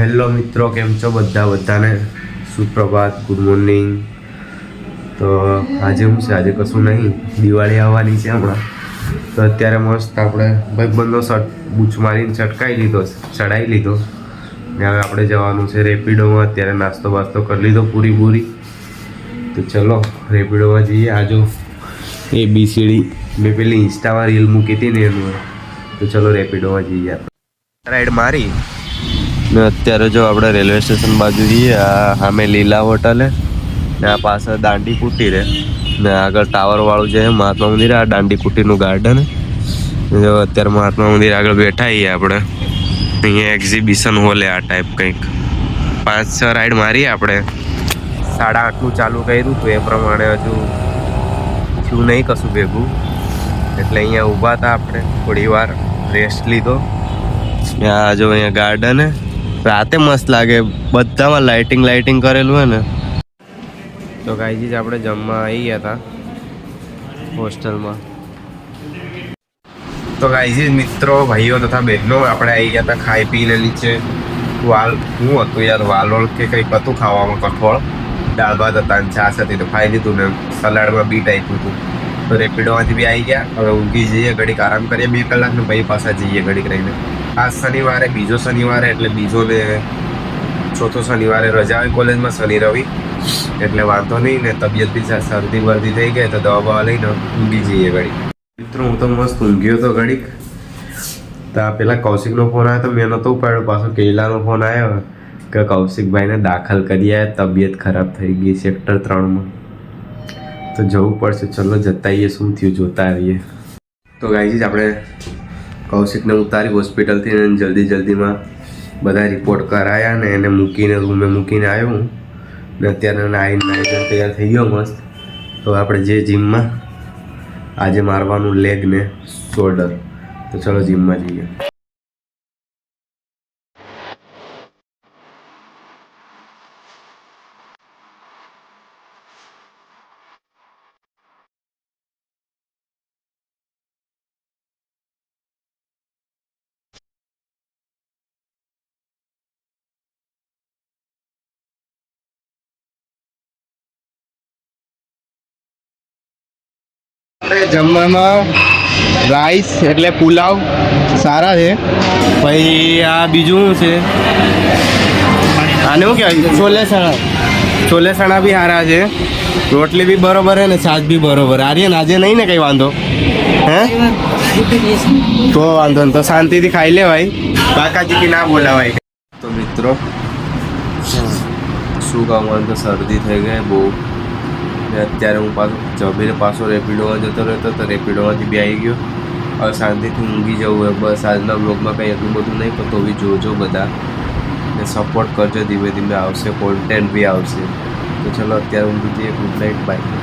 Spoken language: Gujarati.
હેલો મિત્રો, કેમ છો બધાને સુપ્રભાત, ગુડ મોર્નિંગ. તો આજે શું છે? આજે કશું નહીં, દિવાળી આવવાની છે હમણાં. તો અત્યારે મસ્ત આપણે ભાઈબંધનો બૂચ મારીને ચડાવી લીધો ને હવે આપણે જવાનું છે રેપિડોમાં. અત્યારે નાસ્તો બાસ્તો કરી લીધો પૂરી. તો ચલો રેપિડોમાં જઈએ. આ જો ABCD મેં પેલી ઇન્સ્ટામાં રીલ મૂકી હતી ને એનું. તો ચલો રેપિડોમાં જઈએ. રાઈડ મારી ને અત્યારે જો આપણે રેલવે સ્ટેશન બાજુ જઈએ. આ સામે લીલા હોટલ ને આ પાછળ દાંડી કુટી રે ને આગળ ટાવર વાળું જે મહાત્મા મંદિર, આ દાંડી કુટીનું ગાર્ડન. જો અત્યારે મહાત્મા મંદિર આગળ બેઠા છીએ આપણે. અહીંયા એક્ઝિબિશન હોલે આ ટાઈપ કંઈક 5-6 રાઈડ મારી આપણે. 8:30નું ચાલુ કર્યું હતું, એ પ્રમાણે હજુ થયું નહીં કશું ભેગું, એટલે અહીંયા ઊભા હતા આપણે. થોડી વાર રેસ્ટ લીધો. આ જો અહીંયા ગાર્ડન રાતે મસ્ત લાગે, બધામાં લાઇટિંગ કરેલું હોય ને. તો ગાઈજી આપણે જમવા આવી ગયા હતા હોસ્ટેલમાં. તો ગાઈજી મિત્રો, ભાઈઓ તથા બહેનો આપણે આવી ગયા હતા ખાઈ પીને નીચે. શું હતું યાર, વાલોળ કે કંઈક હતું ખાવામાં, કઠોળ, દાળ ભાત હતા અને છાશ હતી. તો ખાઈ લીધું ને સલાડમાં બીટ આપ્યું હતું. તો રેપિડોમાંથી બી આવી ગયા. હવે ઊંઘી જઈએ, ઘડીક આરામ કરીએ 2 કલાક ને ભાઈ પાછા જઈએ ઘડીક રહીને. આ શનિવારે બીજો શનિવારે એટલે બીજો ને ચોથો શનિવારે રજા હોય કોલેજમાં, શનિ રવિ, એટલે વાંધો નહીં. ને તબિયત બી શરદી વર્દી થઈ ગઈ તો દવા બવા લઈને ઊંઘી જઈએ ઘડીક. મિત્રો હું તો મસ્ત ઊંઘ્યો હતો ઘડીક. તો પેલા કૌશિકનો ફોન આવ્યો તો મેં નહોતો ઉપાડ્યો. પાછો કેલાનો ફોન આવ્યો કે કૌશિકભાઈને દાખલ કરી આવ્યા, તબિયત ખરાબ થઈ ગઈ સેક્ટર 3માં. તો જવું પડશે, ચલો જતા આવીએ, શું થયું જોતા આવીએ. તો ગાઈજી આપણે કૌશિકને ઉતારી હોસ્પિટલથી જલ્દીમાં બધા રિપોર્ટ કરાયા ને એને રૂમે મૂકીને આવ્યો હું. ને અત્યારે નાઈને તૈયાર થઈ ગયો મસ્ત. તો આપણે જે જીમમાં આજે મારવાનું લેગ ને શોલ્ડર. તો ચલો જીમમાં જઈએ. જમવામાં રાઈસ એટલે પુલાવ સારા છે. પછી આ બીજું શું છે, આને શું કહેવાય, છોલે સણા બી સારા છે. રોટલી બી બરોબર છે ને છાશ બી બરોબર. આર્યન આજે નહીં ને કંઈ વાંધો? હે તો વાંધો ને, તો શાંતિથી ખાઈ લેવાય, કાકાજી ના બોલાવાય. તો મિત્રો શું કહું, મને તો શરદી થઈ ગઈ બહુ. અત્યારે હું પાછો રેપિડોમાં જતો રહેતો, તો રેપિડોમાંથી બી આવી ગયો. હવે શાંતિથી ઊંઘી જવું હોય બસ. આજના બ્લોગમાં કંઈ એટલું બધું નહીં, પણ તો બી જોજો બધા ને સપોર્ટ કરજો. ધીમે આવશે, કોન્ટેન્ટ બી આવશે. તો ચલો અત્યારે ઊંઘી જઈએ. Good night, by.